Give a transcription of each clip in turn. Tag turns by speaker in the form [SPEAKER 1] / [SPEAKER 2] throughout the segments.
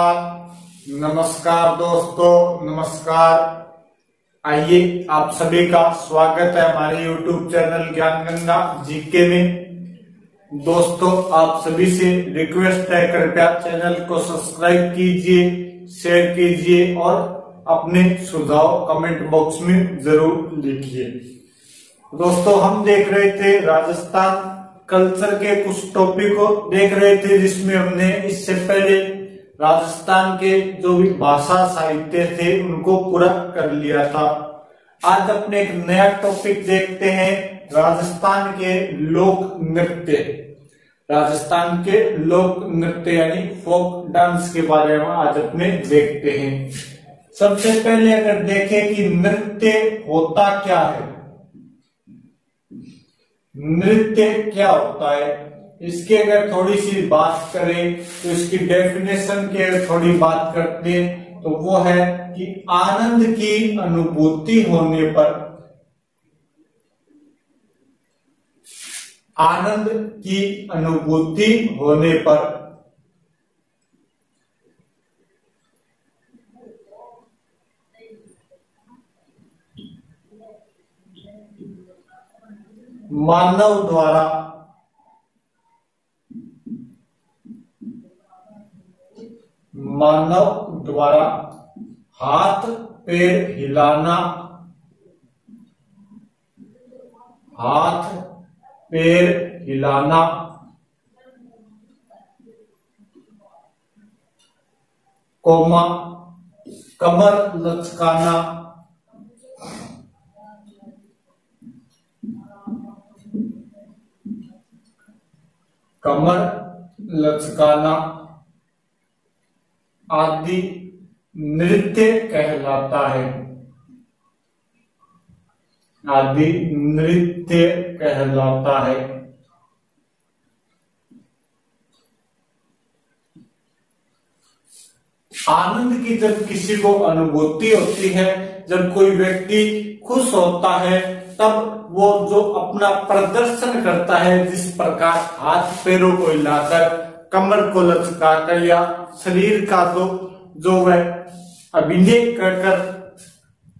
[SPEAKER 1] नमस्कार नमस्कार दोस्तों, नमस्कार। आइए, आप सभी का स्वागत है हमारे YouTube चैनल ज्ञान गंगा जीके में। दोस्तों, आप सभी से रिक्वेस्ट है, कृपया चैनल को सब्सक्राइब कीजिए, शेयर कीजिए और अपने सुझाव कमेंट बॉक्स में जरूर लिखिए। दोस्तों, हम देख रहे थे राजस्थान कल्चर के कुछ टॉपिक को देख रहे थे, जिसमें हमने इससे पहले राजस्थान के जो भी भाषा साहित्य थे उनको पूरा कर लिया था। आज अपने एक नया टॉपिक देखते हैं, राजस्थान के लोक नृत्य। राजस्थान के लोक नृत्य यानी फोक डांस के बारे में आज अपने देखते हैं। सबसे पहले अगर देखें कि नृत्य होता क्या है, नृत्य क्या होता है, इसकी अगर थोड़ी सी बात करें तो इसकी डेफिनेशन की अगर थोड़ी बात करते हैं तो वो है कि आनंद की अनुभूति होने पर, आनंद की अनुभूति होने पर मानव द्वारा हाथ पैर हिलाना, हाथ पैर हिलाना, कोमा कमर लचकाना, कमर लचकाना आदि नृत्य कहलाता है, आदि नृत्य कहलाता है। आनंद की जब किसी को अनुभूति होती है, जब कोई व्यक्ति खुश होता है, तब वो जो अपना प्रदर्शन करता है, जिस प्रकार हाथ पैरों को हिलाकर, कमर को लचकाकर या शरीर का जो वह अभिनय कर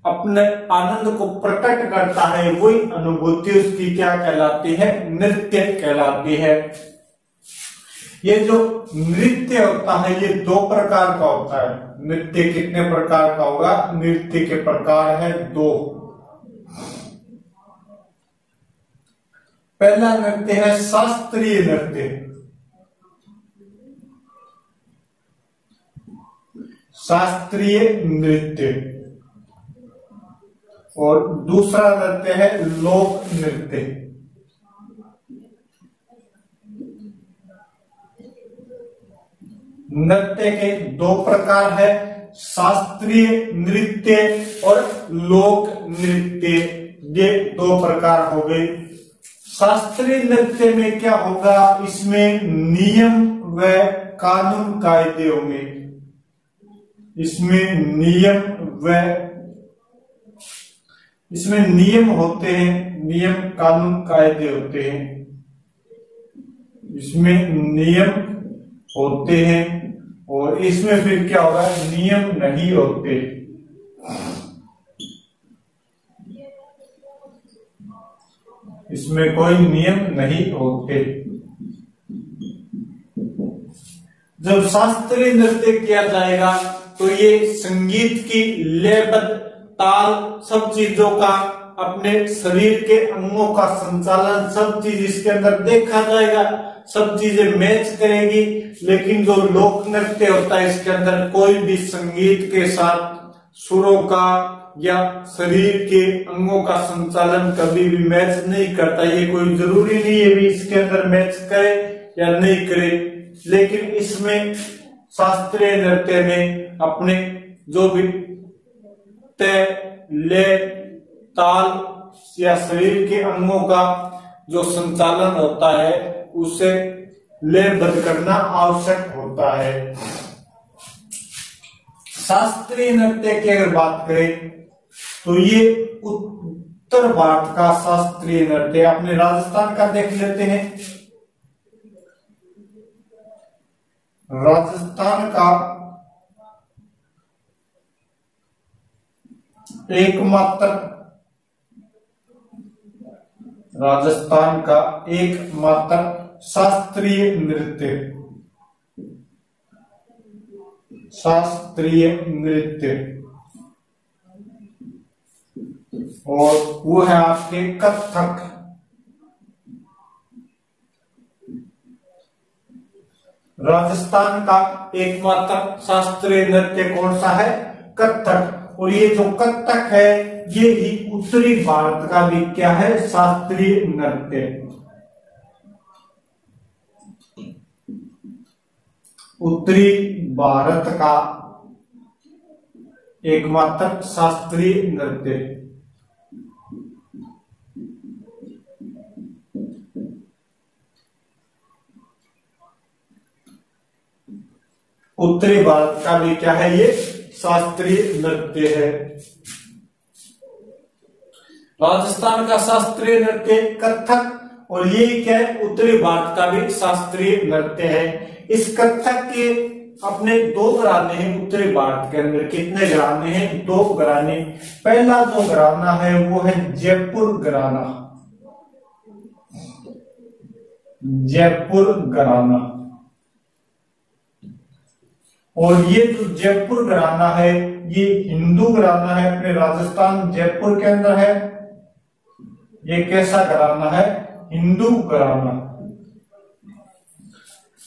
[SPEAKER 1] अपने आनंद को प्रकट करता है, वही अनुभूति उसकी क्या कहलाती है, नृत्य कहलाती है। ये जो नृत्य होता है ये दो प्रकार का होता है। नृत्य कितने प्रकार का होगा? नृत्य के प्रकार है दो। पहला नृत्य है शास्त्रीय नृत्य। शास्त्रीय नृत्य। और दूसरा नृत्य है लोक नृत्य। नृत्य के दो प्रकार है, शास्त्रीय नृत्य और लोक नृत्य। ये दो प्रकार हो गए। शास्त्रीय नृत्य में क्या होगा? इसमें नियम व कानून कायदे होंगे। इसमें नियम होते हैं, नियम कानून कायदे होते हैं। इसमें नियम होते हैं और इसमें फिर क्या होगा? नियम नहीं होते। इसमें कोई नियम नहीं होते। जब शास्त्रीय नृत्य किया जाएगा तो ये संगीत की लयबद्ध ताल, सब चीजों का, अपने शरीर के अंगों का संचालन, सब चीज इसके अंदर देखा जाएगा, सब चीजें मैच करेगी। लेकिन जो लोक नृत्य होता है, इसके अंदर कोई भी संगीत के साथ सुरों का या शरीर के अंगों का संचालन कभी भी मैच नहीं करता। ये कोई जरूरी नहीं है भी इसके अंदर मैच करे या नहीं करे। लेकिन इसमें शास्त्रीय नृत्य में अपने जो भी तय, लय, ताल या शरीर के अंगों का जो संचालन होता है उसे लयबद्ध करना आवश्यक होता है। शास्त्रीय नृत्य की अगर बात करें तो ये उत्तर भारत का शास्त्रीय नृत्य, अपने राजस्थान का देख लेते हैं। राजस्थान का एकमात्र राजस्थान का एकमात्र शास्त्रीय नृत्य, शास्त्रीय नृत्य, और वो है आपके कथक। राजस्थान का एकमात्र शास्त्रीय नृत्य कौन सा है? कथक। और ये जो कथक है ये ही उत्तरी भारत का भी क्या है? शास्त्रीय नृत्य। उत्तरी भारत का एकमात्र शास्त्रीय नृत्य। उत्तरी भारत का भी क्या है? ये शास्त्रीय नृत्य है। राजस्थान का शास्त्रीय नृत्य कथक, और ये क्या है? उत्तरी भारत का भी शास्त्रीय नृत्य है। इस कथक के अपने दो घराने हैं उत्तरी भारत के अंदर। कितने घराने हैं? दो घराने। पहला जो घराना है वो है जयपुर घराना, जयपुर घराना। और ये जो जयपुर घराना है ये हिंदू घराना है, अपने राजस्थान जयपुर के अंदर है। ये कैसा घराना है? हिंदू घराना।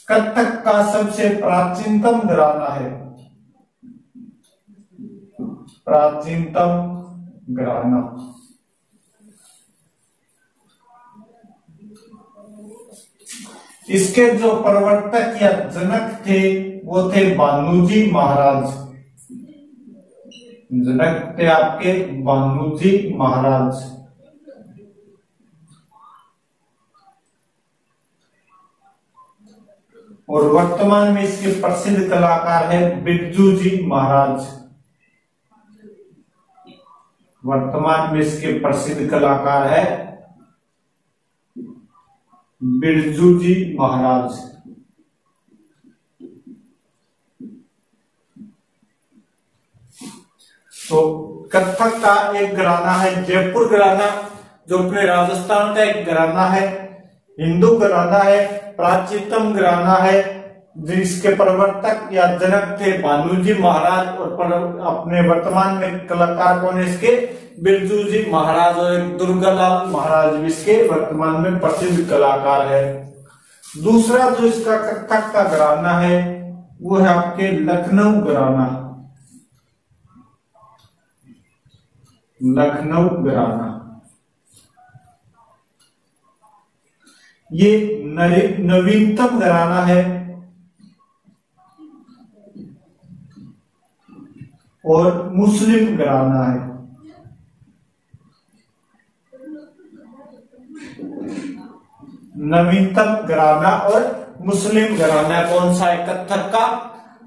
[SPEAKER 1] कथक का सबसे प्राचीनतम घराना है, प्राचीनतम घराना। इसके जो प्रवर्तक या जनक थे वो थे भानुजी महाराज। जनक थे आपके भानुजी महाराज। और वर्तमान में इसके प्रसिद्ध कलाकार है बिरजू जी महाराज। वर्तमान में इसके प्रसिद्ध कलाकार है बिरजू जी महाराज। तो कथक का एक घराना है जयपुर घराना, जो अपने राजस्थान का एक घराना है, हिंदू घराना है, प्राचीनतम घराना है, जिसके प्रवर्तक या जनक थे भानुजी महाराज। और अपने वर्तमान में कलाकार कौन है इसके? बिरजू जी महाराज। और दुर्गालाल महाराज भी इसके वर्तमान में प्रसिद्ध कलाकार है। दूसरा जो इसका कथक का घराना है वो है आपके लखनऊ घराना, लखनऊ घराना। ये नवीनतम घराना है और मुस्लिम घराना है। नवीनतम घराना और मुस्लिम घराना कौन सा है? कथक का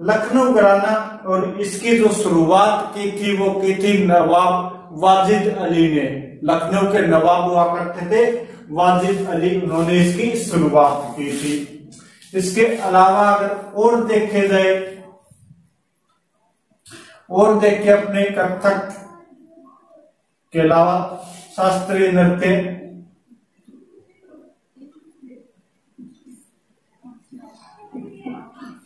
[SPEAKER 1] लखनऊ घराना। और इसकी जो शुरुआत की थी वो की थी नवाब वाजिद अली ने। लखनऊ के नवाब हुआ करते थे वाजिद अली, उन्होंने इसकी शुरुआत की थी। इसके अलावा अगर और देखे जाए, और देखे अपने कथक के अलावा शास्त्रीय नृत्य,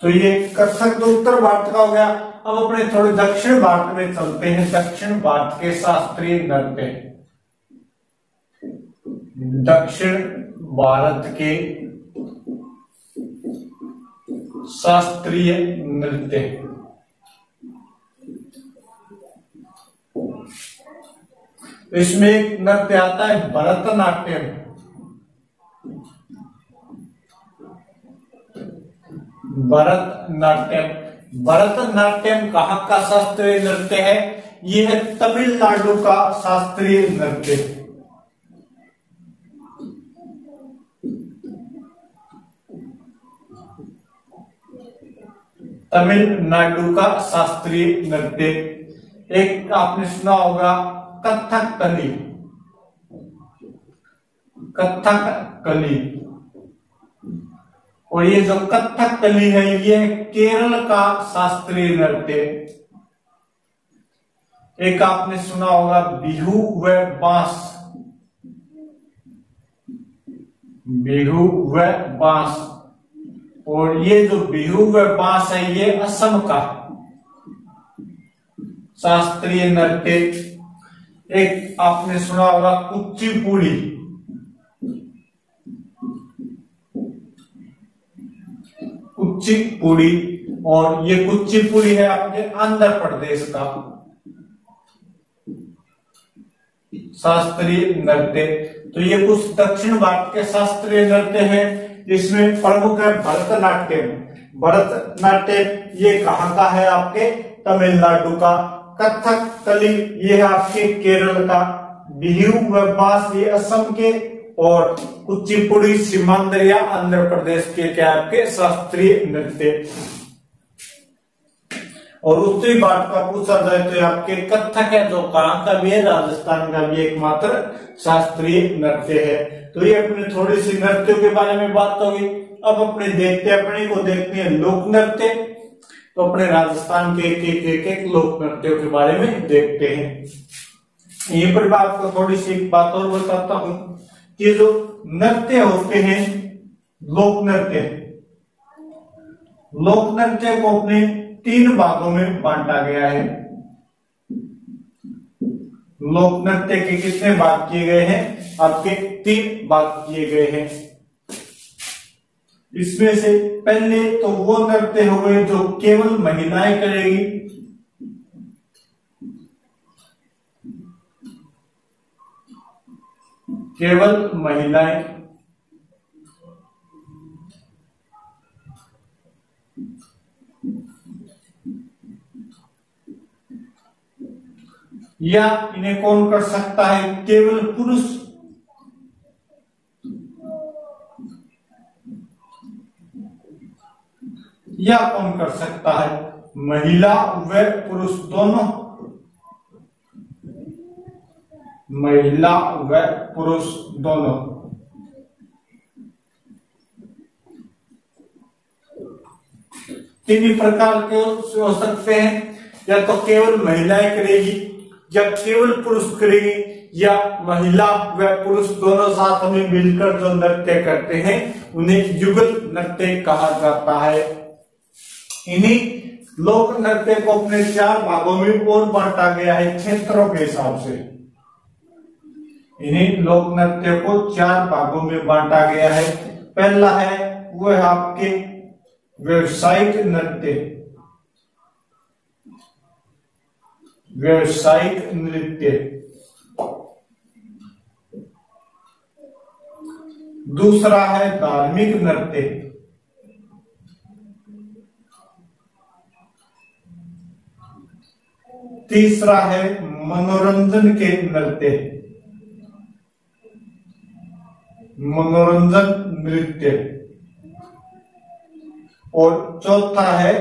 [SPEAKER 1] तो ये कथक तो उत्तर भारत का हो गया। अब अपने थोड़े दक्षिण भारत में चलते हैं। दक्षिण भारत के शास्त्रीय नृत्य, दक्षिण भारत के शास्त्रीय नृत्य। इसमें एक नृत्य आता है भरतनाट्यम। भरतनाट्यम, भरतनाट्यम कहाँ का शास्त्रीय नृत्य है? यह है तमिलनाडु का शास्त्रीय नृत्य। तमिलनाडु का शास्त्रीय नृत्य। एक आपने सुना होगा कथकली, कथकली। और ये जो कथकली है ये केरल का शास्त्रीय नृत्य। एक आपने सुना होगा बिहू व बांस, बिहू व बांस। और ये जो बिहू व बांस है ये असम का शास्त्रीय नृत्य। एक आपने सुना होगा कुचिपुड़ी, कुचिपुड़ी, और ये कुचिपुड़ी है आपके आंध्र प्रदेश का शास्त्रीय नृत्य। तो ये कुछ दक्षिण भारत के शास्त्रीय नृत्य हैं, जिसमें प्रमुख है भरतनाट्यम। भरतनाट्यम ये कहाँ का है? आपके तमिलनाडु का। कथकली ये है आपके केरल का। बिहू व बांस ये असम के, और कुचिपुड़ी सीमांध्र या आंध्र प्रदेश के क्या आपके शास्त्रीय नृत्य। और उत्तरी भारत का पूछा जाए तो आपके कथक है, जो कहाँ का भी है? राजस्थान का भी एकमात्र शास्त्रीय नृत्य है। तो ये अपने थोड़ी सी नृत्यों के बारे में बात होगी। अब अपने देखते हैं लोक नृत्य। तो अपने राजस्थान के एक लोक नृत्यों के बारे में देखते हैं। यहीं पर मैं आपको थोड़ी सी बात और बताता हूं कि जो नृत्य होते हैं, लोक नृत्य, लोक नृत्य को अपने 3 भागों में बांटा गया है। लोक नृत्य के कितने भाग किए गए हैं? आपके 3 भाग किए गए हैं। इसमें से पहले तो वो नृत्य हो गए जो केवल महिलाएं करेगी, केवल महिलाएं। या इन्हें कौन कर सकता है? केवल पुरुष। या कौन कर सकता है? महिला व पुरुष दोनों। महिला व पुरुष दोनों। तीन ही प्रकार के हो सकते हैं। या तो केवल महिलाएं करेगी, या केवल पुरुष करेंगे, या महिला व पुरुष दोनों साथ में मिलकर जो नृत्य करते हैं उन्हें युगल नृत्य कहा जाता है। इन्हीं लोक नृत्य को अपने 4 भागों में और बांटा गया है क्षेत्रों के हिसाब से। इन्हीं लोक नृत्य को 4 भागों में बांटा गया है। पहला है वो है आपके व्यावसायिक नृत्य। व्यावसायिक नृत्य। दूसरा है धार्मिक नृत्य। तीसरा है मनोरंजन के नृत्य। मनोरंजन नृत्य। और चौथा है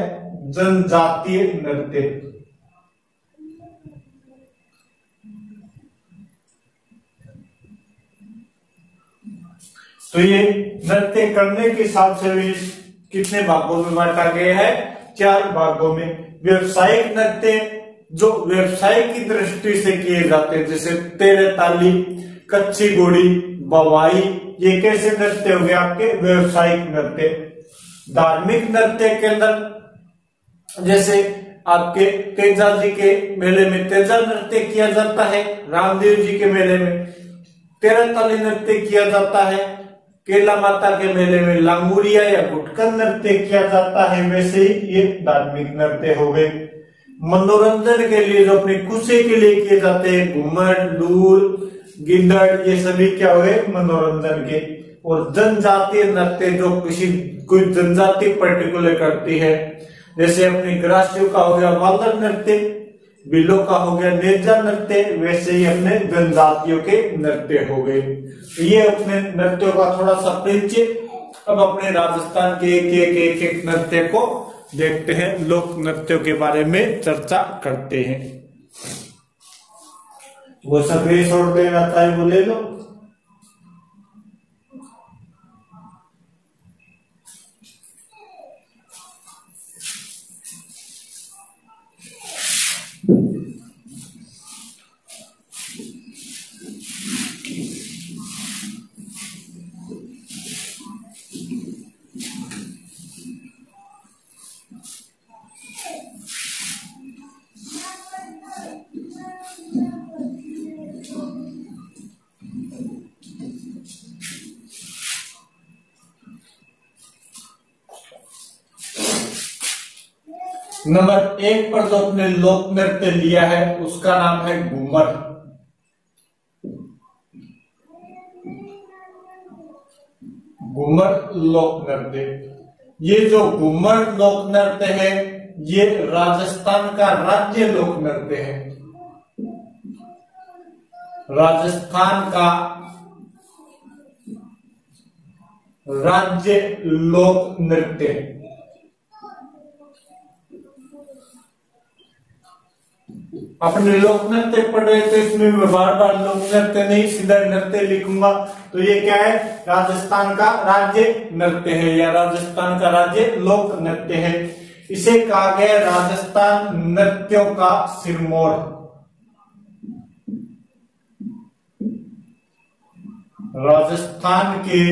[SPEAKER 1] जनजातीय नृत्य। तो ये नृत्य करने के हिसाब से भी कितने भागों में बांटा गया है? 4 भागों में। व्यवसायिक नृत्य जो व्यवसाय की दृष्टि से किए जाते हैं, जैसे तेरे ताली, कच्ची घोड़ी, बवाई, ये कैसे नृत्य हो गए? आपके व्यवसायिक नृत्य। धार्मिक नृत्य के अंदर जैसे आपके तेजा जी के मेले में तेजा नृत्य किया जाता है, रामदेव जी के मेले में तेरा ताली नृत्य किया जाता है, केला माता के मेले में लांगुरिया या गुटकर नृत्य किया जाता है। वैसे ही ये धार्मिक नृत्य हो गए। मनोरंजन के लिए जो अपनी खुशी के लिए किए जाते हैं, घूमर, लूर, गिंदड़, ये सभी क्या हुए? मनोरंजन के। और जनजातीय नृत्य जो किसी कोई जनजाति पर्टिकुलर करती है, जैसे अपनी ग्रासियों का हो गया मालर नृत्य, बिलो का हो गया नेजा नृत्य, वैसे ही अपने जनजातियों के नृत्य हो गए। ये अपने नृत्यों का थोड़ा सा परिचय। अब अपने राजस्थान के एक नृत्य को देखते हैं, लोक नृत्यों के बारे में चर्चा करते हैं। वो सब छोड़ दे जाता है, वो ले लो। नंबर 1 पर जो अपने लोक नृत्य लिया है उसका नाम है घूमर। घूमर लोक नृत्य। ये जो घूमर लोक नृत्य है ये राजस्थान का राज्य लोक नृत्य है। राजस्थान का राज्य लोक नृत्य। अपने लोक नृत्य पढ़ रहे थे, इसमें मैं बार बार लोक नृत्य नहीं सीधा नृत्य लिखूंगा। तो ये क्या है, राजस्थान का राज्य नृत्य है या राजस्थान का राज्य लोक नृत्य है। इसे कहा गया राजस्थान नृत्यों का सिरमौर। राजस्थान के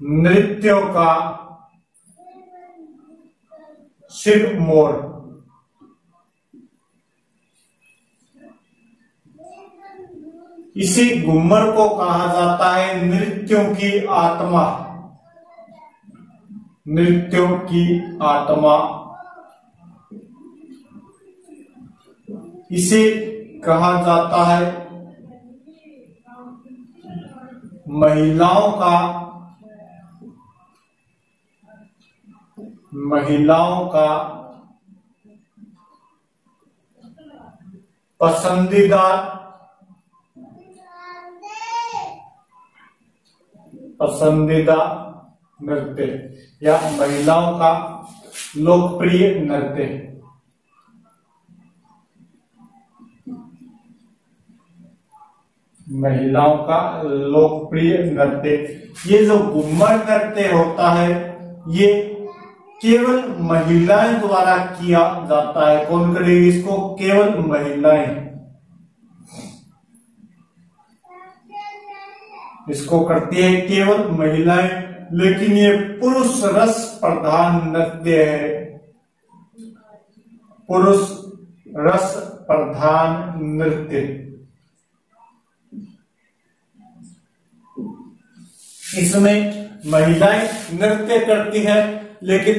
[SPEAKER 1] नृत्यों का सिरमौर। इसी घूमर को कहा जाता है नृत्यों की आत्मा। नृत्यों की आत्मा। इसे कहा जाता है महिलाओं का पसंदीदा नृत्य या महिलाओं का लोकप्रिय नृत्य। महिलाओं का लोकप्रिय नृत्य। ये जो घूमर नृत्य होता है ये केवल महिलाएं द्वारा किया जाता है। कौन करेगी इसको? केवल महिलाएं इसको करती है, केवल महिलाएं। लेकिन ये पुरुष रस प्रधान नृत्य है। पुरुष रस प्रधान नृत्य। इसमें महिलाएं नृत्य करती है, लेकिन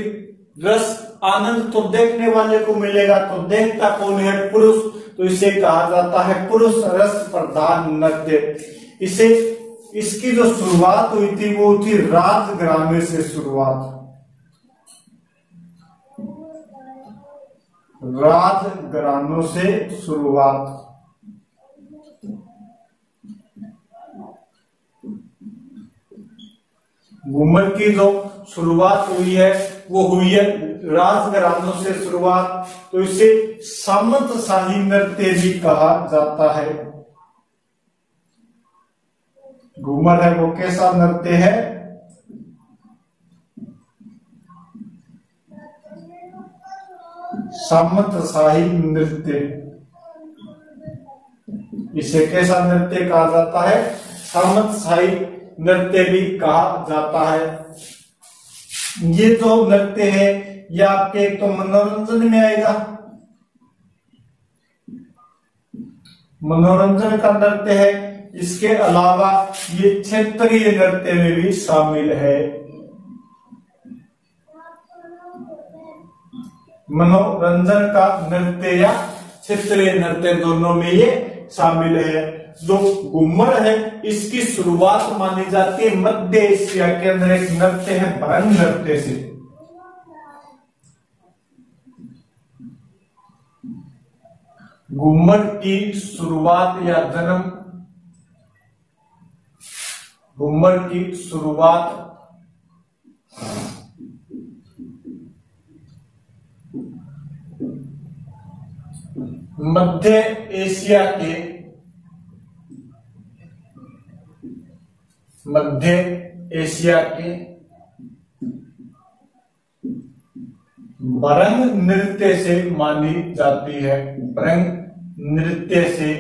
[SPEAKER 1] रस आनंद तो देखने वाले को मिलेगा, तो देखता कौन है? पुरुष। तो इसे कहा जाता है पुरुष रस प्रधान नृत्य। इसकी जो शुरुआत हुई थी वो थी राजघराने से शुरुआत। राजघरानों से शुरुआत। घूमर की जो शुरुआत हुई है वो हुई है राजघरानों से शुरुआत। तो इसे सामंतशाही नृत्य भी कहा जाता है। घूमर है वो कैसा नृत्य है? सामंतशाही नृत्य। इसे कैसा नृत्य कहा जाता है? सामंतशाही नृत्य भी कहा जाता है। ये जो नृत्य है ये आपके तो मनोरंजन में आएगा। मनोरंजन का नृत्य है। इसके अलावा ये क्षेत्रीय नृत्य में भी शामिल है। मनोरंजन का नृत्य या क्षेत्रीय नृत्य दोनों में ये शामिल है। जो घूमर है इसकी शुरुआत मानी जाती है मध्य एशिया के अंदर एक नृत्य है भरंग नृत्य से। घूमर की शुरुआत या जन्म, घूमर की शुरुआत मध्य एशिया के भरंग नृत्य से मानी जाती है। भरंग नृत्य से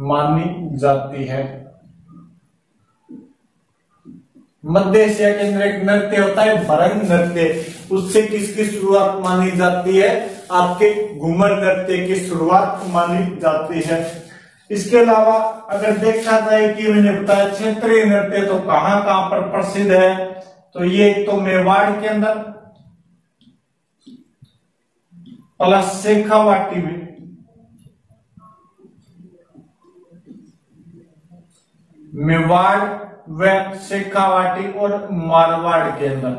[SPEAKER 1] मानी जाती है। मध्य एशिया के अंदर एक नृत्य होता है भरंग नृत्य। उससे किसकी शुरुआत मानी जाती है? आपके घूमर नृत्य की शुरुआत मानी जाती है। इसके अलावा अगर देखा जाए कि मैंने बताया क्षेत्रीय नृत्य तो कहां कहां पर प्रसिद्ध है, तो ये तो मेवाड़ के अंदर प्लस शेखावाटी में, मेवाड़ व शेखावाटी और मारवाड़ के अंदर,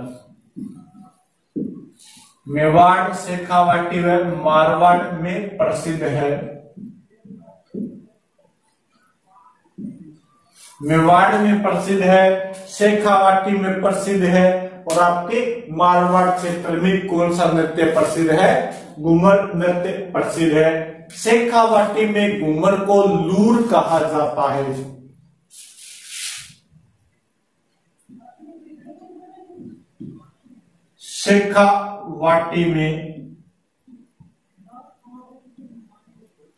[SPEAKER 1] मेवाड़ शेखावाटी व मारवाड़ में प्रसिद्ध है। मेवाड़ में प्रसिद्ध है, शेखावाटी में प्रसिद्ध है, और आपके मारवाड़ क्षेत्र में कौन सा नृत्य प्रसिद्ध है? घूमर नृत्य प्रसिद्ध है। शेखावाटी में घूमर को लूर कहा जाता है। शेखावाटी में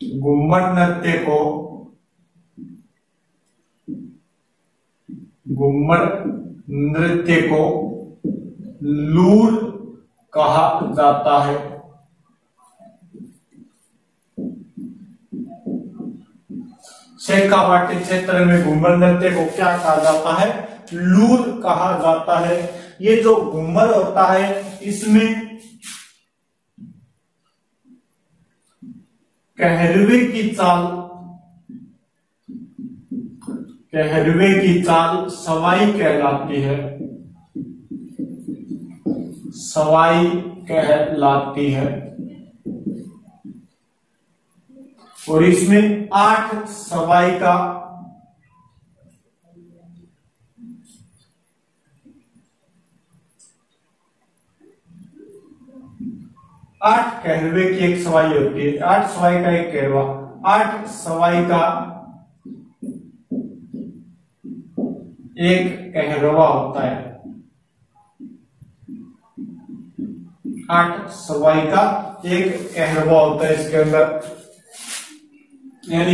[SPEAKER 1] घूमर नृत्य को लूर कहा जाता है। शेखावाटी क्षेत्र में घूमर नृत्य को क्या कहा जाता है? लूर कहा जाता है। ये जो घूमर होता है इसमें कहरवे की चाल सवाई कहलाती है, सवाई कहलाती है, और इसमें 8 सवाई का 8 कहरवे की एक सवाई होती है, 8 सवाई का एक कहरवा, 8 सवाई का एक कहरवा होता है, 8 सवाई का एक कहरवा होता है इसके अंदर। यानी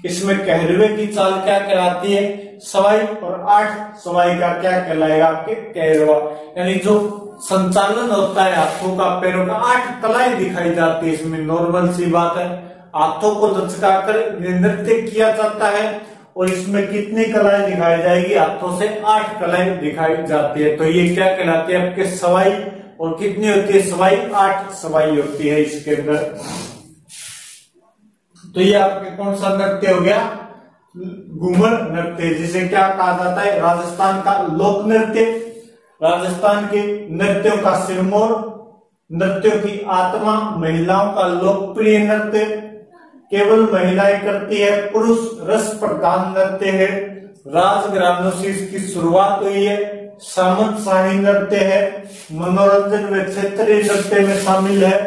[SPEAKER 1] इसमें कहरवे की चाल क्या कहलाती है? सवाई, और 8 सवाई का क्या कहलाएगा? आपके कहरवा। यानी जो संचालन होता है हाथों का, पैरों का, 8 कलाएं दिखाई जाती है इसमें। नॉर्मल सी बात है, हाथों को लचकाकर नृत्य किया जाता है, और इसमें कितनी कलाएं दिखाई जाएगी? हाथों से 8 कलाएं दिखाई जाती है। तो ये क्या कहलाती है? आपके सवाई। और कितनी होती है सवाई? 8 सवाई होती है इसके अंदर। तो ये आपके कौन सा नृत्य हो गया? घूमर नृत्य, जिसे क्या कहा जाता है? राजस्थान का लोक नृत्य, राजस्थान के नृत्यों का सिरमौर, नृत्यों की आत्मा, महिलाओं का लोकप्रिय नृत्य, केवल महिलाएं करती है, पुरुष रस प्रधान नृत्य है, राजघरानों से इसकी शुरुआत हुई है, सामंतशाही नृत्य है, मनोरंजन व क्षेत्रीय नृत्य में शामिल है,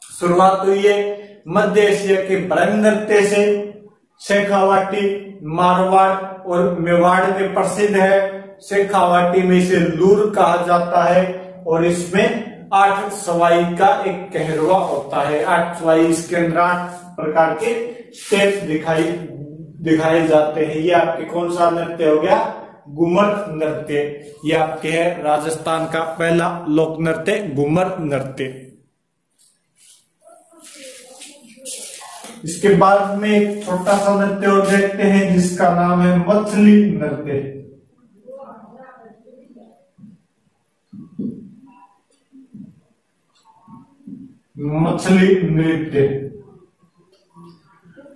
[SPEAKER 1] शुरुआत हुई है मध्य एशिया के भरंग नृत्य से। शेखावाटी मारवाड़ और मेवाड़ में प्रसिद्ध है। शेखावाटी में इसे लूर कहा जाता है, और इसमें 8 सवाई का एक कहरवा होता है। 8 सवाई, इसके अंदर 8 प्रकार के स्टेप दिखाए जाते हैं। ये आपके कौन सा नृत्य हो गया? घूमर नृत्य। ये आपके है राजस्थान का पहला लोक नृत्य, घूमर नृत्य। इसके बाद में एक छोटा सा नृत्य और देखते हैं जिसका नाम है मछली नृत्य। मछली नृत्य,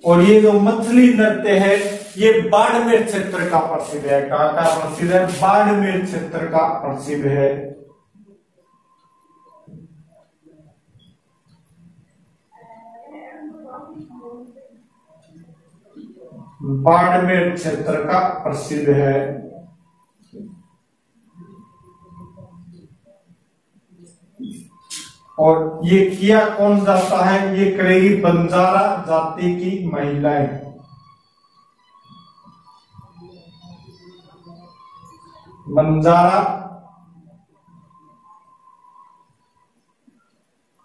[SPEAKER 1] और ये जो मछली नृत्य है ये बाड़मेर क्षेत्र का प्रसिद्ध है। कहाँ का प्रसिद्ध है? बाड़मेर क्षेत्र का प्रसिद्ध है। बाड़मेर क्षेत्र का प्रसिद्ध है। और ये किया कौन जाता है? ये करेगी बंजारा जाति की महिलाएं। बंजारा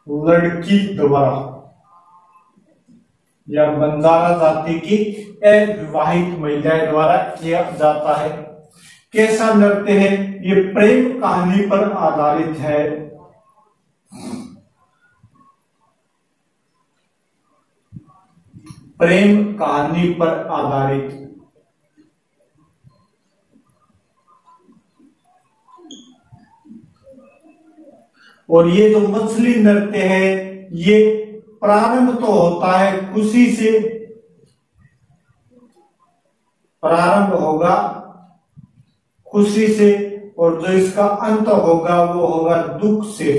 [SPEAKER 1] लड़की द्वारा या बंजारा जाति की अविवाहित महिलाएं द्वारा किया जाता है। कैसा नृत्य है? ये प्रेम कहानी पर आधारित है। प्रेम कहानी पर आधारित। और ये जो मछली नृत्य है ये प्रारंभ तो होता है खुशी से, प्रारंभ होगा खुशी से, और जो इसका अंत होगा वो होगा दुख से।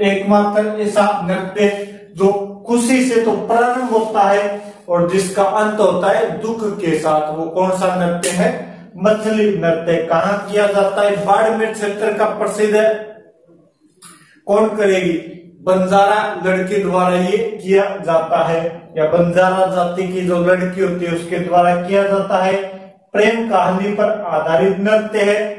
[SPEAKER 1] एकमात्र ऐसा नृत्य जो खुशी से तो प्रारंभ होता है और जिसका अंत होता है दुख के साथ, वो कौन सा नृत्य है? मछली नृत्य। कहाँ किया जाता है? बाड़मेर क्षेत्र का प्रसिद्ध है। कौन करेगी? बंजारा लड़की द्वारा ये किया जाता है, या बंजारा जाति की जो लड़की होती है उसके द्वारा किया जाता है। प्रेम कहानी पर आधारित नृत्य है,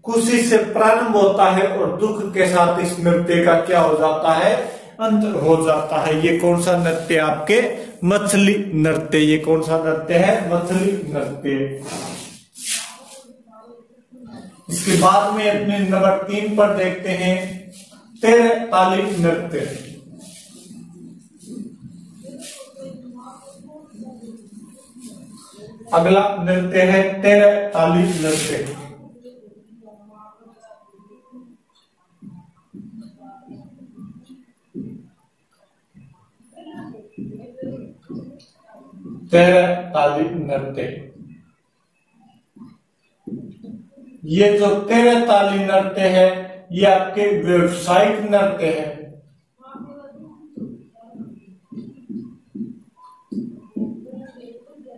[SPEAKER 1] खुशी से प्रारंभ होता है और दुख के साथ इस नृत्य का क्या हो जाता है? अंत हो जाता है। ये कौन सा नृत्य? आपके मछली नृत्य। ये कौन सा नृत्य है? मछली नृत्य। इसके बाद में अपने नंबर 3 पर देखते हैं तेरे ताली नृत्य। अगला नृत्य है तेरे ताली नृत्य। तेरे ताली नृत्य। ये जो तेरे ताली नृत्य है ये आपके व्यावसायिक नृत्य है।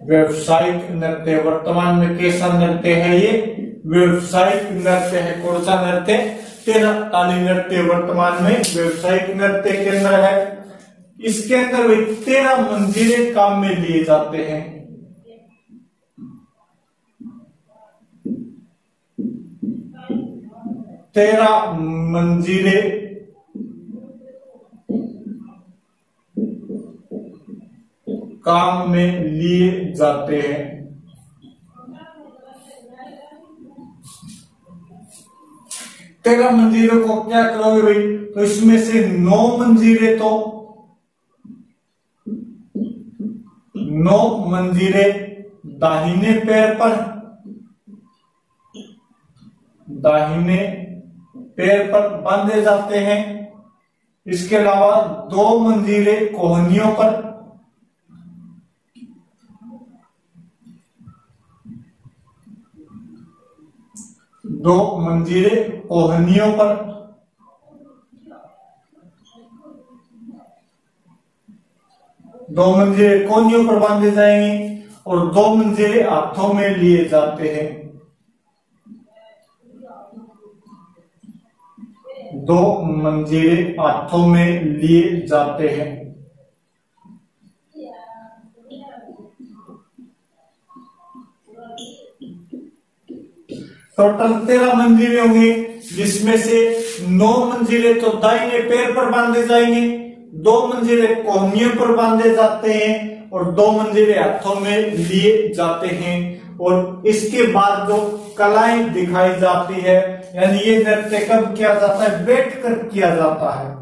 [SPEAKER 1] व्यावसायिक नृत्य वर्तमान में कैसा नृत्य है? ये व्यावसायिक नृत्य है। कौन सा नृत्य? तेरा ताली नृत्य वर्तमान में व्यावसायिक नृत्य के अंदर है। इसके अंदर 13 मंजीरे काम में लिए जाते हैं। तेरा मंजीरे काम में लिए जाते हैं। तेरा मंजीरे को क्या करोगे भाई? तो इसमें से 9 मंजीरे तो 9 मंजीरे दाहिने पैर पर, दाहिने पैर पर बांधे जाते हैं। इसके अलावा 2 मंजीरे कोहनियों पर, 2 मंजीरे कोहनियों पर, 2 मंजीरे कोहनियों पर बांधे जाएंगे और 2 मंजीरे हाथों में लिए जाते हैं। 2 मंजीरे हाथों में लिए जाते हैं। टोटल 13 मंजीरे होंगे, जिसमें से 9 मंजीरे तो दाहिने पैर पर बांधे जाएंगे, 2 मंजीरे कोहनियों पर बांधे जाते हैं और 2 मंजीरे हाथों में लिए जाते हैं। और इसके बाद जो कलाएं दिखाई जाती है, यानी ये नृत्य कब किया जाता है? बैठकर किया जाता है।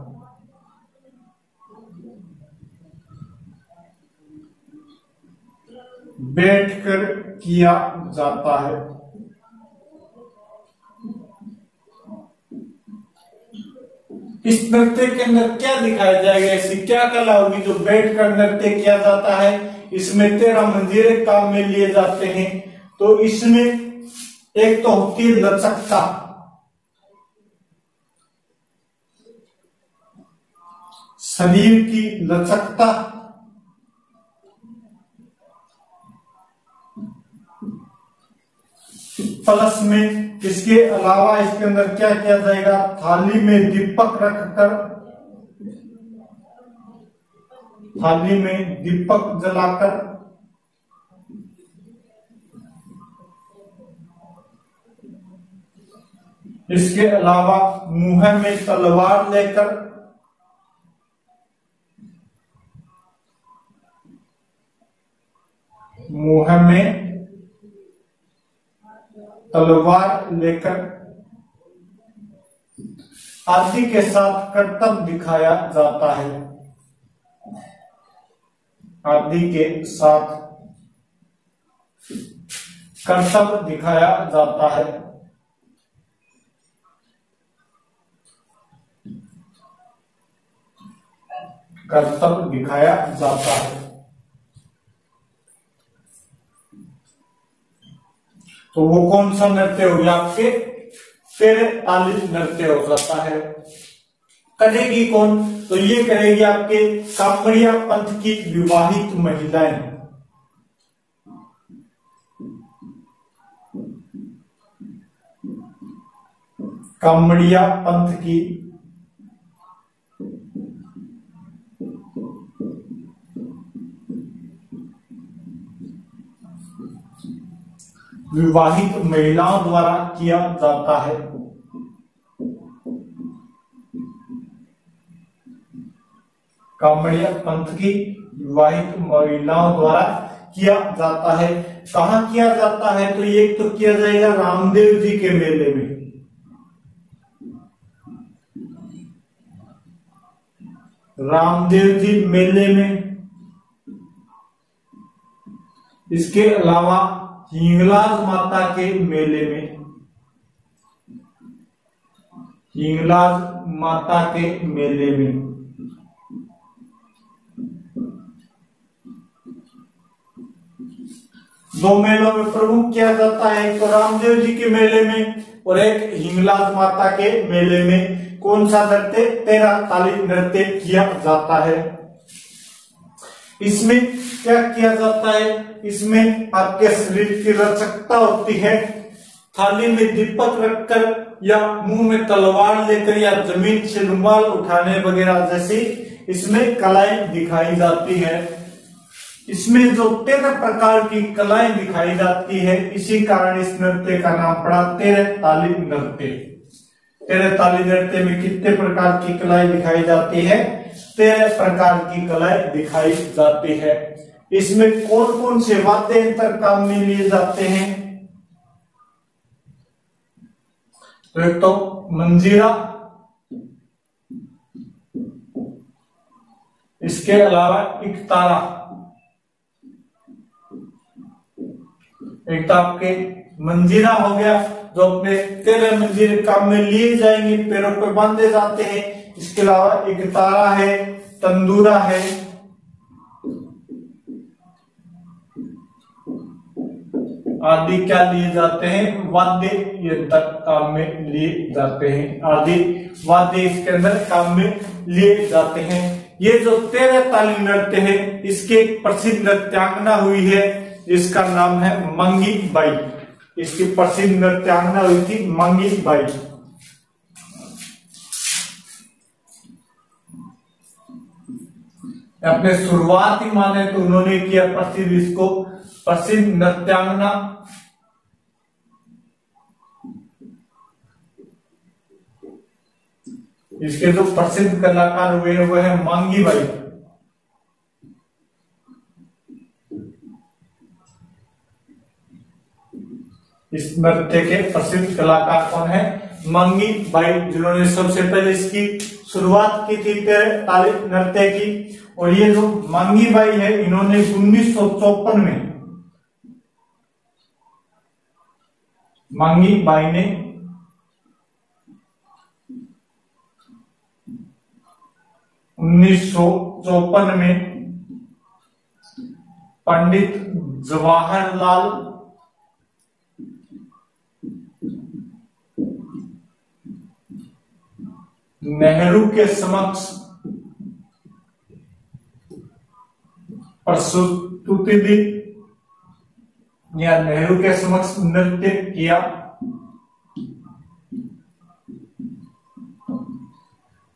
[SPEAKER 1] बैठकर किया जाता है। इस नृत्य के अंदर क्या दिखाया जाएगा? ऐसी क्या कला होगी जो बैठकर नृत्य किया जाता है? इसमें 13 मंजीरे काम में लिए जाते हैं। तो इसमें एक तो होती है लचकता, शरीर की लचकता, प्लस में इसके अलावा इसके अंदर क्या किया जाएगा? थाली में दीपक रखकर, थाली में दीपक जलाकर, इसके अलावा मुंह में तलवार लेकर, मुंह में तलवार लेकर आदि के साथ करतब दिखाया जाता है। आदि के साथ करतब दिखाया जाता है। करतब दिखाया जाता है। तो वो कौन सा नृत्य हो गया आपके? तेरे ताली नृत्य हो जाता है। करेगी कौन? तो ये करेगी आपके कामड़िया पंथ की विवाहित महिलाएं। कामड़िया पंथ की विवाहित महिलाओं द्वारा किया जाता है। कामड़िया पंथ की विवाहित महिलाओं द्वारा किया जाता है। कहाँ किया जाता है? तो ये तो किया जाएगा रामदेव जी के मेले में। रामदेव जी मेले में। इसके अलावा हिंगलाज माता के मेले में। हिंगलाज माता के मेले में। दो मेलों में प्रमुख किया जाता है, एक तो रामदेव जी के मेले में और एक हिंगलाज माता के मेले में। कौन सा नृत्य? तेरा ताली नृत्य किया जाता है। इसमें क्या किया जाता है? इसमें आपके शरीर की रचकता होती है। थाली में दीपक रखकर या मुंह में तलवार लेकर या जमीन से रुमाल उठाने वगैरह जैसी इसमें कलाएं दिखाई जाती है। इसमें जो 13 प्रकार की कलाएं दिखाई जाती है, इसी कारण इस नृत्य का नाम पड़ा तेरे ताली नृत्य। तेरे ताली नृत्य में कितने प्रकार की कलाएं दिखाई जाती है? 13 प्रकार की कलाएं दिखाई जाती है। इसमें कौन कौन से वाद्य यंत्र काम में लिए जाते हैं? तो एक तो मंजीरा, इसके अलावा इकतारा, एक तो आपके मंजीरा हो गया जो अपने 13 मंजीरे काम में लिए जाएंगे, पैरों पे बांधे जाते हैं। इसके अलावा इकतारा है, तंदूरा है, आदि क्या लिए जाते हैं? वाद्य यंत्र काम में लिए जाते हैं। आदि वाद्य इसके अंदर काम में लिए जाते हैं। ये जो 13 ताली नृत्य है, इसके प्रसिद्ध नृत्यांगना हुई है, इसका नाम है मंगी बाई। इसकी प्रसिद्ध नृत्यांगना हुई थी मंगी बाई। अपने शुरुआती माने तो उन्होंने किया प्रसिद्ध, इसको प्रसिद्ध नृत्यांगना। इसके जो प्रसिद्ध कलाकार हुए वो है मांगी बाई। इस नृत्य के प्रसिद्ध कलाकार कौन है? मांगी बाई, जिन्होंने सबसे पहले इसकी शुरुआत की थी तेरे ताली नृत्य की। और ये जो मांगी बाई है, इन्होंने 1954 में, मांगी बाई ने 1954 में पंडित जवाहरलाल नेहरू के समक्ष प्रस्तुति दी या नेहरू के समक्ष नृत्य किया।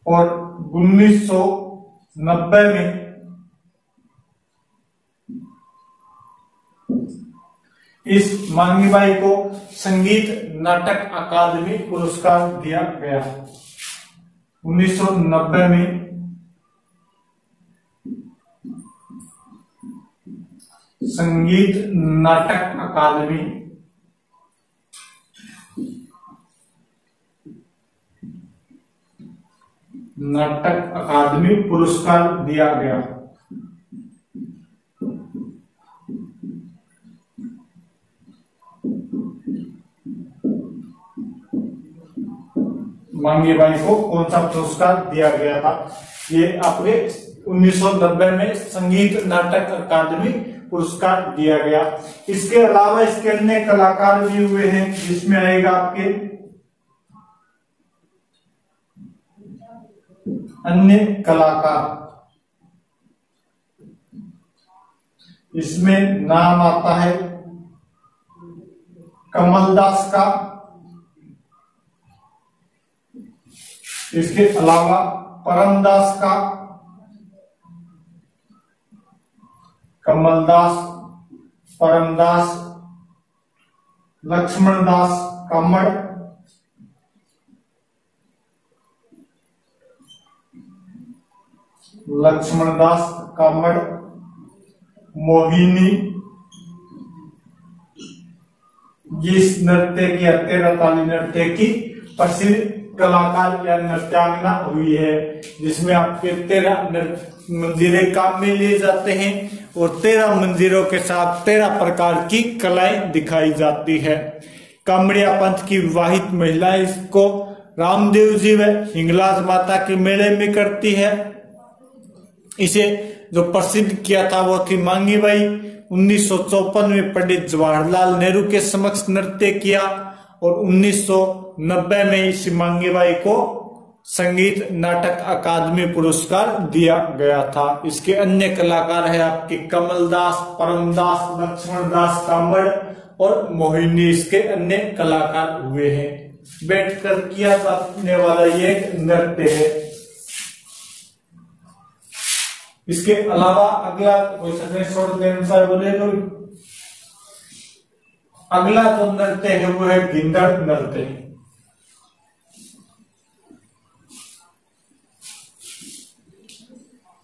[SPEAKER 1] और 1990 में इस मांगी बाई को संगीत नाटक अकादमी पुरस्कार दिया गया। 1990 में संगीत नाटक अकादमी नाटक अकादमी पुरस्कार दिया गया। मांगी बाई को कौन सा पुरस्कार दिया गया था? ये आपके 1990 में संगीत नाटक अकादमी पुरस्कार दिया गया। इसके अलावा इसके अन्य कलाकार भी हुए हैं, जिसमें आएगा आपके अन्य कलाकार। इसमें नाम आता है कमलदास का। इसके अलावा परमदास का, कमलदास, परमदास, लक्ष्मणदास कामड़, लक्ष्मणदास कामड़, मोहिनी। इस नृत्य की 13 ताली नृत्य की प्रसिद्ध कलाकार या नृत्यांगना हुई है, जिसमें आपके 13 मंदिरे काम में लिए जाते हैं और 13 मंदिरों के साथ 13 प्रकार की कलाएं दिखाई जाती है। कामड़िया पंथ की विवाहित महिला इसको रामदेव जी व हिंगलाज माता के मेले में करती है। इसे जो प्रसिद्ध किया था वो थी मांगी बाई। 1954 में पंडित जवाहरलाल नेहरू के समक्ष नृत्य किया और 1990 में इस मांगी बाई को संगीत नाटक अकादमी पुरस्कार दिया गया था। इसके अन्य कलाकार है आपके कमलदास, परमदास, लक्ष्मणदास कामड़ और मोहिनी इसके अन्य कलाकार हुए हैं। बैठकर किया जाने वाला ये नृत्य है। इसके अलावा अगला कोई अनुसार बोले तो अगला जो नृत्य है वो है गिंदड़ नृत्य।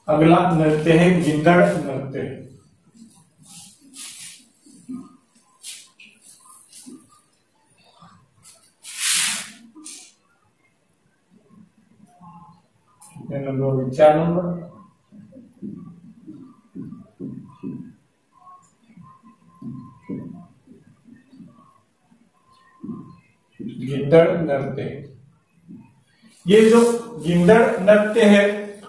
[SPEAKER 1] अगला नृत्य है गिंदड़ नृत्य। नंबर 4 नंबर गिंदड़ नृत्य। ये जो गिंदड़ नृत्य है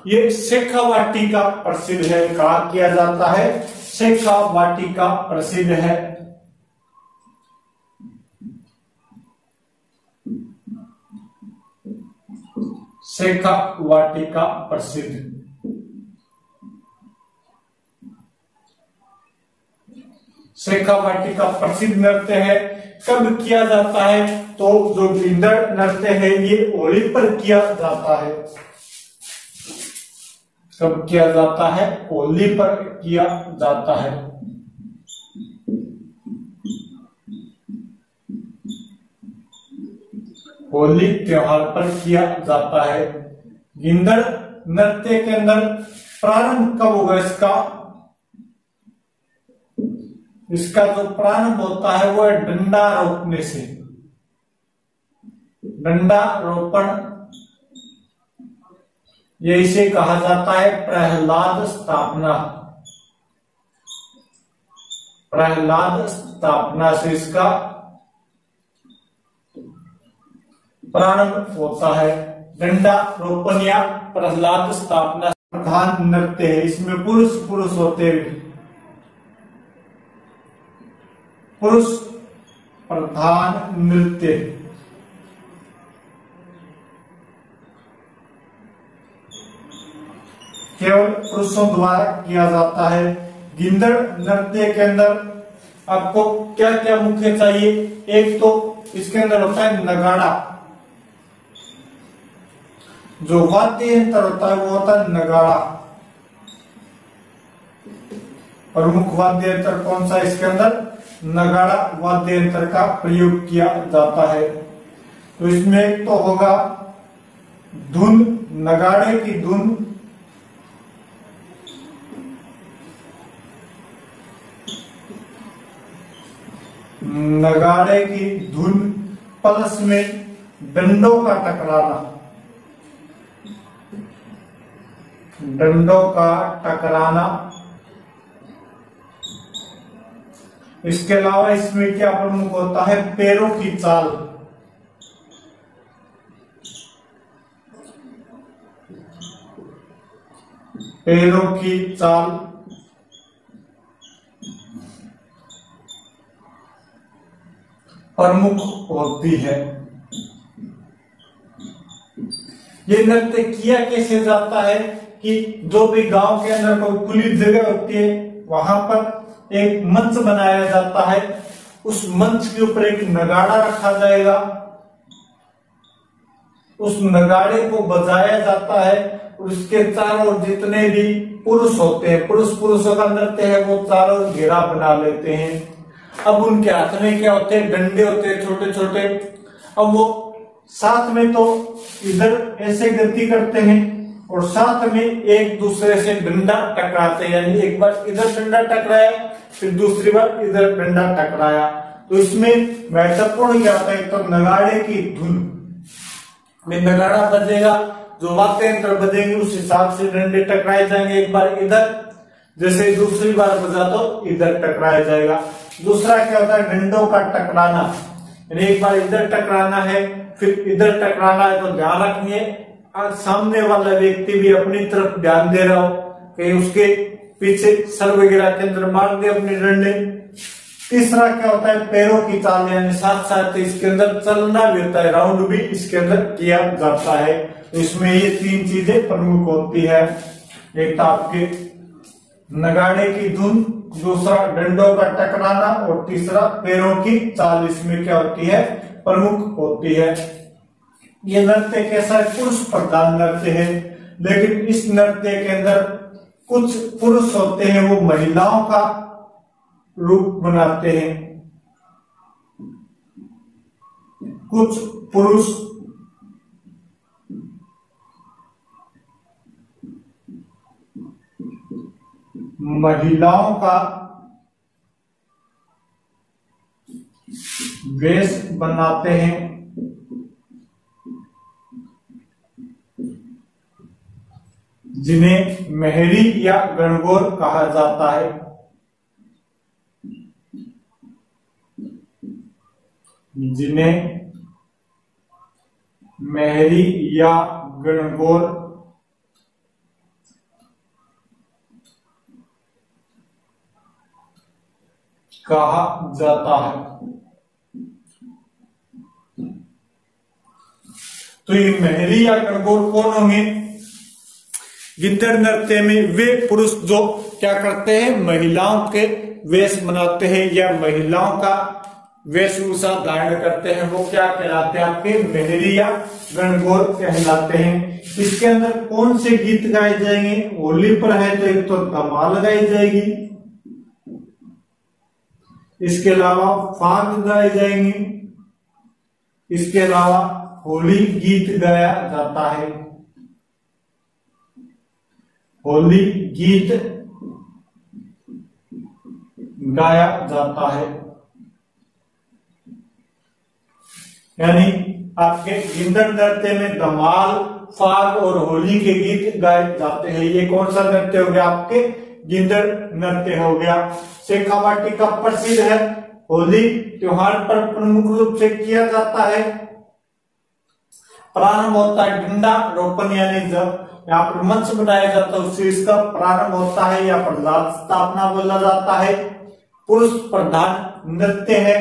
[SPEAKER 1] ये शेखावाटी का प्रसिद्ध है। कहा किया जाता है? शेखावाटी का प्रसिद्ध है। शेखावाटी का प्रसिद्ध। शेखावाटी का प्रसिद्ध नृत्य है। कब किया जाता है? तो जो गिंदड़ नृत्य है ये होली पर किया जाता है। कब किया जाता है? होली पर किया जाता है। होली त्योहार पर किया जाता है। गिंदड़ नृत्य के अंदर प्रारंभ कब होगा इसका? इसका जो प्रारंभ होता है वो है डंडा रोपने से। डंडा रोपण, ये इसे कहा जाता है प्रहलाद स्थापना। प्रहलाद स्थापना से इसका प्रारंभ होता है। डंडा रोपण या प्रहलाद स्थापना प्रधान नृत्य है। इसमें पुरुष होते हुए पुरुष प्रधान नृत्य। केवल पुरुषों द्वारा किया जाता है। गिंदड़ नृत्य के अंदर आपको क्या क्या मुख्य चाहिए? एक तो इसके अंदर होता है नगाड़ा। जो वाद्य यंत्र होता है वो होता है नगाड़ा। प्रमुख वाद्य यंत्र कौन सा? इसके अंदर नगाड़ा वाद्य यंत्र का प्रयोग किया जाता है। तो इसमें एक तो होगा धुन, नगाड़े की धुन। नगाड़े की धुन प्लस में डंडों का टकराना। डंडों का टकराना। इसके अलावा इसमें क्या प्रमुख होता है? पैरों की चाल। पैरों की चाल प्रमुख होती है। ये नृत्य किया कैसे जाता है कि जो भी गांव के अंदर कोई खुली जगह होती है वहां पर एक मंच बनाया जाता है, उस मंच के ऊपर एक नगाड़ा रखा जाएगा, उस नगाड़े को बजाया जाता है और उसके चारों ओर जितने भी पुरुष होते हैं, पुरुषों का नृत्य है, वो चारों घेरा बना लेते हैं। अब उनके हाथ में क्या होते हैं? डंडे होते हैं छोटे छोटे। अब वो साथ में तो इधर ऐसे गति करते हैं और साथ में एक दूसरे से डंडा टकराते हैं, यानी एक बार इधर डंडा टकराया फिर दूसरी बार इधर डंडा टकराया। तो इसमें महत्वपूर्ण क्या होता है? तो नगाड़े की धुन में नगाड़ा बजेगा, जो वाद्य यंत्र बजेंगे उस हिसाब से डंडे टकराए जाएंगे। एक बार इधर, जैसे दूसरी बार बजा तो इधर टकराया जाएगा। दूसरा क्या होता है? डंडों का टकराना, यानी एक बार इधर टकराना है फिर इधर टकराना है। तो ध्यान रखिए सामने वाला व्यक्ति भी अपनी तरफ ध्यान दे रहा हो, कहीं उसके पीछे सर वगैरह के अंदर मार दे अपने डंडे। तीसरा क्या होता है? पैरों की चाल, यानी साथ साथ इसके अंदर चलना भी होता है, राउंड भी इसके अंदर किया जाता है। तो इसमें ये तीन चीजें प्रमुख होती है। एक तो आपके नगाड़े की धुन, दूसरा डंडों का टकराना और तीसरा पैरों की चाल, इसमें क्या होती है? प्रमुख होती है। ये नृत्य कैसा है? पुरुष प्रधान नृत्य है, लेकिन इस नृत्य के अंदर कुछ पुरुष होते हैं वो महिलाओं का रूप बनाते हैं, कुछ पुरुष महिलाओं का वेश बनाते हैं, जिन्हें मेहरी या गणगौर कहा जाता है। जिन्हें मेहरी या गणगौर कहा जाता है। तो ये मेहरी या गणगौर कौन होंगे? गिद्दड़ नृत्य में वे पुरुष जो क्या करते हैं? महिलाओं के वेश बनाते हैं या महिलाओं का वेशभूषा धारण करते हैं, वो क्या कहलाते हैं? आपके मेहरी या गणगौर कहलाते हैं। इसके अंदर कौन से गीत गाए जाएंगे? होली पर है तो एक तो धमाल गाई जाएगी, इसके अलावा फाग गाए जाएंगे, इसके अलावा होली गीत गाया जाता है। होली गीत गाया जाता है, यानी आपके गिद्दड़ नृत्य में धमाल, फाग और होली के गीत गाए जाते हैं। ये कौन सा नृत्य हो गया? आपके गिद्दड़ नृत्य हो गया। शेखावाटी का प्रसिद्ध है, होली त्योहार पर प्रमुख रूप से किया जाता है। प्रारंभ होता है डंडा रोपण, यानी जब यहाँ पर मंच बनाया जाता है उससे इसका प्रारंभ होता है, या प्रहलाद स्थापना बोला जाता है। पुरुष प्रधान नृत्य है।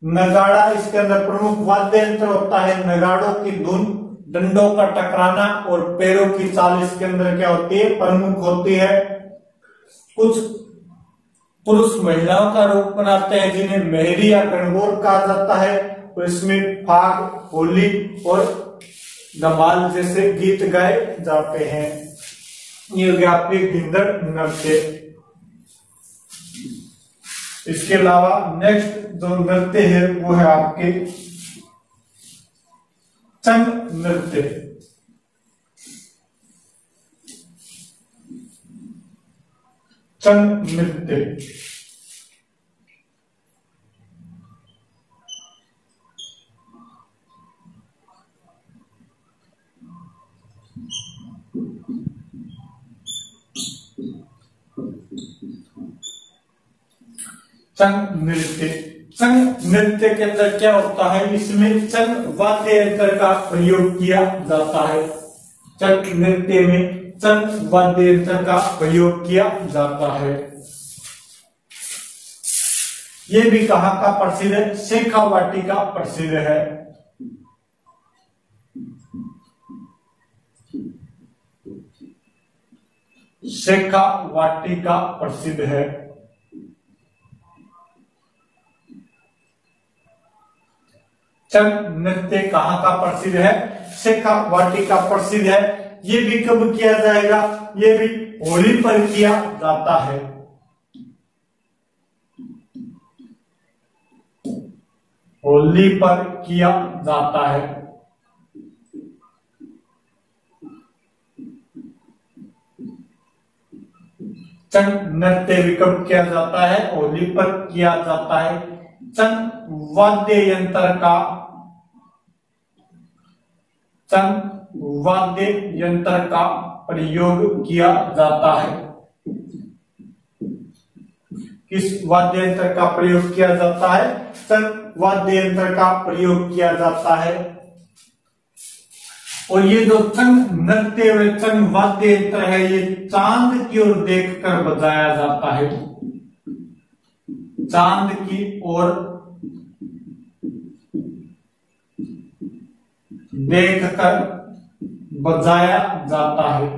[SPEAKER 1] नगाड़ा इसके अंदर प्रमुख वाद्य यंत्र होता है। नगाड़ों की धुन, डंडों का टकराना और पैरों की चाल इसके अंदर क्या होती है? प्रमुख होती है। कुछ पुरुष महिलाओं का रूप बनाते हैं जिन्हें मेहरी या गणगौर कहा जाता है, और इसमें फाग, होली और धमाल जैसे गीत गाए जाते हैं। ये हो गया आपके गिद्दड़ नृत्य। इसके अलावा नेक्स्ट जो नृत्य है वो है आपके चंग नृत्य। चंग नृत्य चंग नृत्य। चंग नृत्य के अंदर क्या होता है, इसमें चंग वाद्य यंत्र का प्रयोग किया जाता है। चंग नृत्य में चंग वाद्य यंत्र का प्रयोग किया जाता है। ये भी कहाँ का प्रसिद्ध है, शेखावाटी का प्रसिद्ध है। शेखावाटी का प्रसिद्ध है। चंग नृत्य कहाँ का प्रसिद्ध है, शेखावाटी का प्रसिद्ध है। ये भी कब किया जाएगा, ये भी होली पर किया जाता है। होली पर किया जाता है। चंग नृत्य भी कब किया जाता है, होली पर किया जाता है। चंग वाद्य यंत्र का, चंग वाद्य यंत्र का प्रयोग किया जाता है। किस वाद्य यंत्र का प्रयोग किया जाता है, चंग वाद्य यंत्र का प्रयोग किया जाता है। और ये जो चंग नृत्य व चंग वाद्य यंत्र है, ये चांद की ओर देखकर बजाया जाता है। चांद की ओर देखकर बजाया जाता है।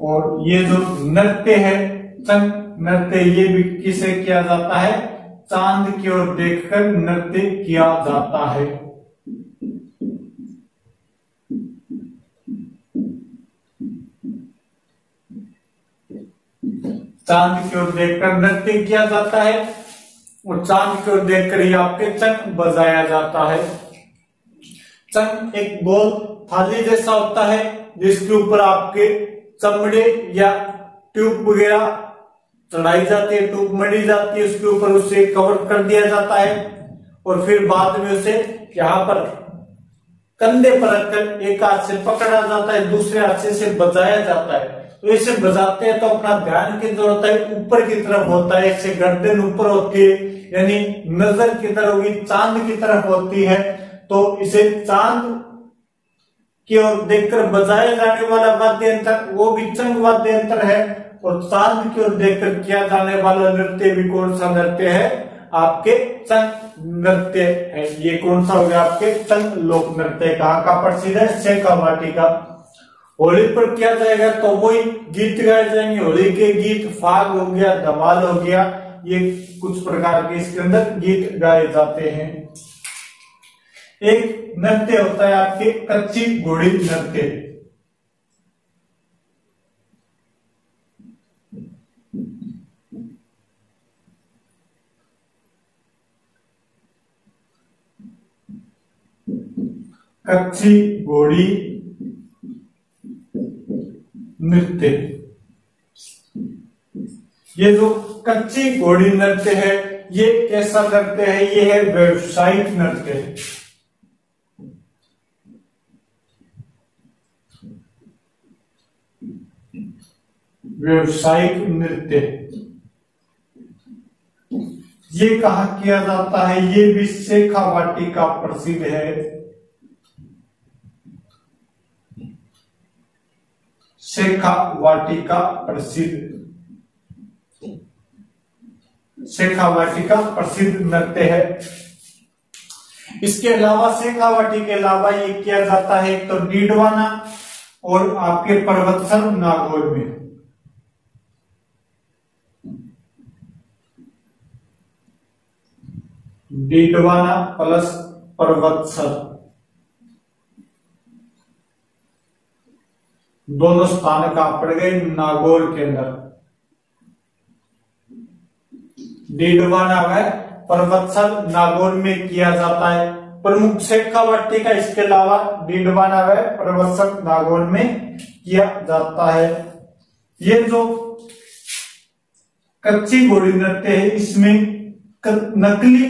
[SPEAKER 1] और ये जो नृत्य है, चंग नृत्य, ये भी किसे किया जाता है, चांद की ओर देखकर नृत्य किया जाता है। चांद की ओर देखकर नृत्य किया जाता है और चांद की ओर देखकर ही आपके चंग बजाया जाता है। चंग एक गोल थाली जैसा होता है, जिसके ऊपर आपके चमड़े या ट्यूब वगैरह चढ़ाई जाती है, ट्यूब मढ़ी जाती है, उसके ऊपर उसे कवर कर दिया जाता है और फिर बाद में उसे यहाँ पर कंधे पर रखकर एक हाथ से पकड़ा जाता है, दूसरे हाथ से बजाया जाता है। तो इसे बजाते हैं तो अपना ध्यान किधर होता है, ऊपर की तरफ होता है। इससे गर्दन ऊपर होती है, यानी नजर की तरफ होगी, चांद की तरफ होती है। तो इसे चांद की ओर देखकर बजाया जाने वाला वाद्य यंत्र वो भी चंग वाद्य यंत्र है। और चांद की ओर देखकर किया जाने वाला नृत्य भी कौन सा नृत्य है, आपके चंग नृत्य है। ये कौन सा हो गया, आपके चंग लोक नृत्य। कहाँ का प्रसिद्ध है, शेखावाटी का। होली पर किया जाएगा तो वही गीत गाए जाएंगे, होली के गीत, फाग हो गया, धमाल हो गया, ये कुछ प्रकार के इसके अंदर गीत गाए जाते हैं। एक नृत्य होता है आपके कच्ची घोड़ी नृत्य। कच्ची घोड़ी नृत्य, ये जो कच्ची घोड़ी नृत्य है, ये कैसा नृत्य है, ये है व्यावसायिक नृत्य। व्यावसायिक नृत्य ये कहाँ किया जाता है, ये भी शेखावाटी का प्रसिद्ध है। शेखावाटी का प्रसिद्ध, शेखावाटी का प्रसिद्ध नृत्य है। इसके अलावा शेखावाटी के अलावा ये किया जाता है एक तो डीडवाना और आपके पर्वतसर नागौर में। डीडवाना प्लस पर्वतसर दोनों स्थान का पड़ गए नागौर के अंदर। डीडवाना व पर्वतसर नागौर में किया जाता है। प्रमुख शेखावाटी का इसके अलावा डीडवाना व पर्वतसर नागौर में किया जाता है। ये जो कच्ची घोड़ी नृत्य है, इसमें नकली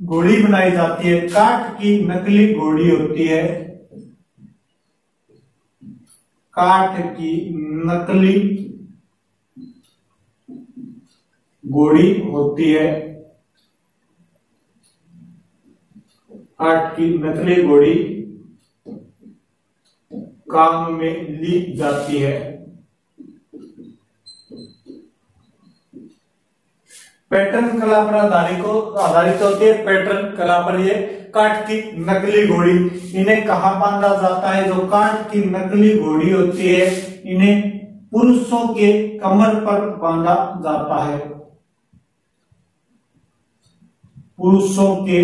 [SPEAKER 1] घोड़ी बनाई जाती है, काठ की नकली घोड़ी होती है। काठ की नकली घोड़ी होती है। काठ की नकली घोड़ी काम में ली जाती है। पैटर्न कला पर आधारित होती है। पैटर्न कला पर ये काठ की नकली घोड़ी, इन्हें कहाँ बांधा जाता है? जो काठ की नकली घोड़ी होती है इन्हें पुरुषों के कमर पर बांधा जाता है। पुरुषों के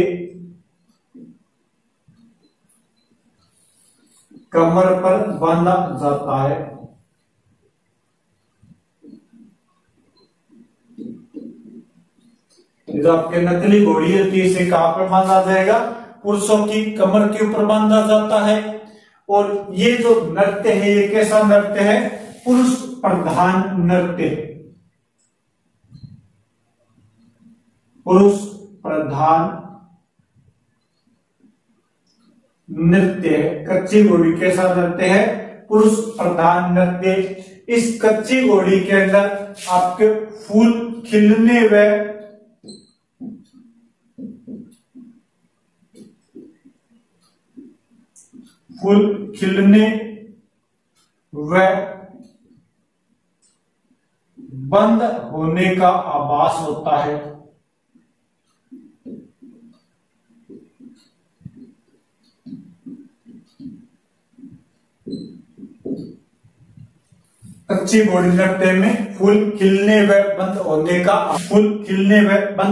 [SPEAKER 1] कमर पर बांधा जाता है। जो आपके नकली घोड़ी होती है इसे कहां पर बांधा जाएगा? पुरुषों की कमर के ऊपर बांधा जाता है। और ये जो नृत्य है ये कैसा नृत्य है? पुरुष प्रधान नृत्य। पुरुष प्रधान नृत्य है। कच्ची घोड़ी कैसा नृत्य है? पुरुष प्रधान नृत्य। इस कच्ची घोड़ी के अंदर आपके फूल खिलने व बंद होने का आभास होता है। कच्ची घोड़ी नृत्य में फूल खिलने व बंद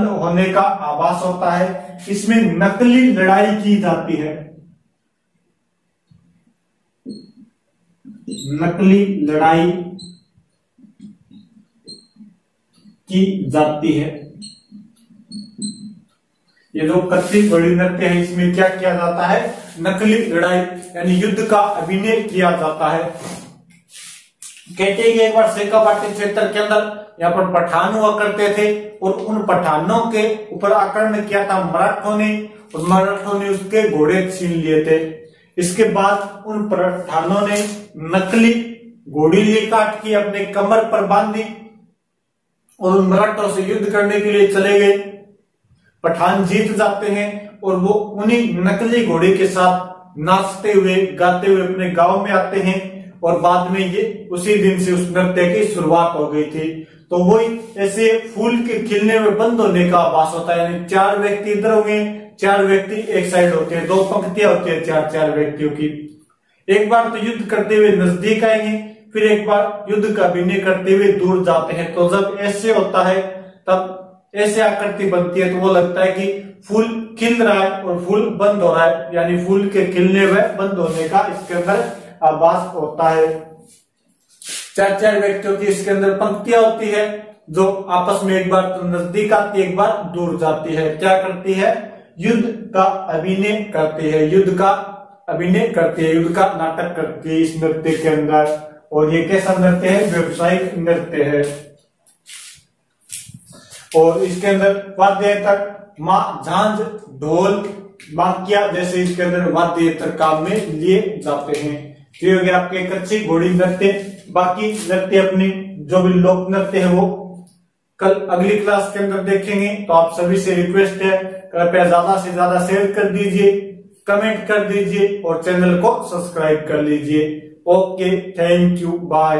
[SPEAKER 1] होने का आभास होता है। इसमें नकली लड़ाई की जाती है। नकली लड़ाई की जाती है। ये जो कच्ची घोड़ी नृत्य है इसमें क्या किया जाता है? नकली लड़ाई यानी युद्ध का अभिनय किया जाता है। कहते हैं कि एक बार शेखावाटी क्षेत्र के अंदर यहाँ पर पठान हुआ करते थे और उन पठानों के ऊपर आक्रमण किया था मराठों ने, और मराठों ने उसके घोड़े छीन लिए थे। इसके बाद उन पठानों ने नकली घोड़ी ली काट की अपने कमर पर बांधी और उन मराठों से युद्ध करने के लिए चले गए। पठान जीत जाते हैं और वो उन्हीं नकली घोड़े के साथ नाचते हुए गाते हुए अपने गांव में आते हैं। और बाद में ये उसी दिन से उस नृत्य की शुरुआत हो गई थी। तो वही ऐसे फूल के खिलने में बंद होने का आभास होता है। यानी 4 व्यक्ति इधर होंगे, 4 व्यक्ति एक साइड होते हैं, 2 पंक्तियां होती है 4-4 व्यक्तियों की। एक बार तो युद्ध करते हुए नजदीक आएंगे, फिर एक बार युद्ध का अभिनय करते हुए दूर जाते हैं। तो जब ऐसे होता है तब ऐसे आकृति बनती है तो वो लगता है कि फूल खिल रहा है और फूल बंद हो रहा है, यानी फूल के खिलने व बंद होने का इसके अंदर आभास होता है। 4-4 व्यक्तियों की इसके अंदर पंक्तियां होती है जो आपस में एक बार तो नजदीक आती है, एक बार दूर जाती है। क्या करती है? युद्ध का अभिनय करती है। युद्ध का अभिनय करती है, युद्ध का नाटक करती है इस नृत्य के अंदर। और ये कैसा नृत्य है? व्यवसायिक नृत्य है। और इसके अंदर वाद्य यंत्र झांझ, ढोल, बांकिया जैसे इसके अंदर वाद्य यंत्र काम में लिए जाते हैं। ये हो गया आपके कच्ची घोड़ी नृत्य। बाकी नृत्य अपने जो भी लोक नृत्य है वो कल अगली क्लास के अंदर देखेंगे। तो आप सभी से रिक्वेस्ट है कृपया ज्यादा से ज्यादा शेयर कर दीजिए, कमेंट कर दीजिए और चैनल को सब्सक्राइब कर लीजिए। Okay, thank you, bye.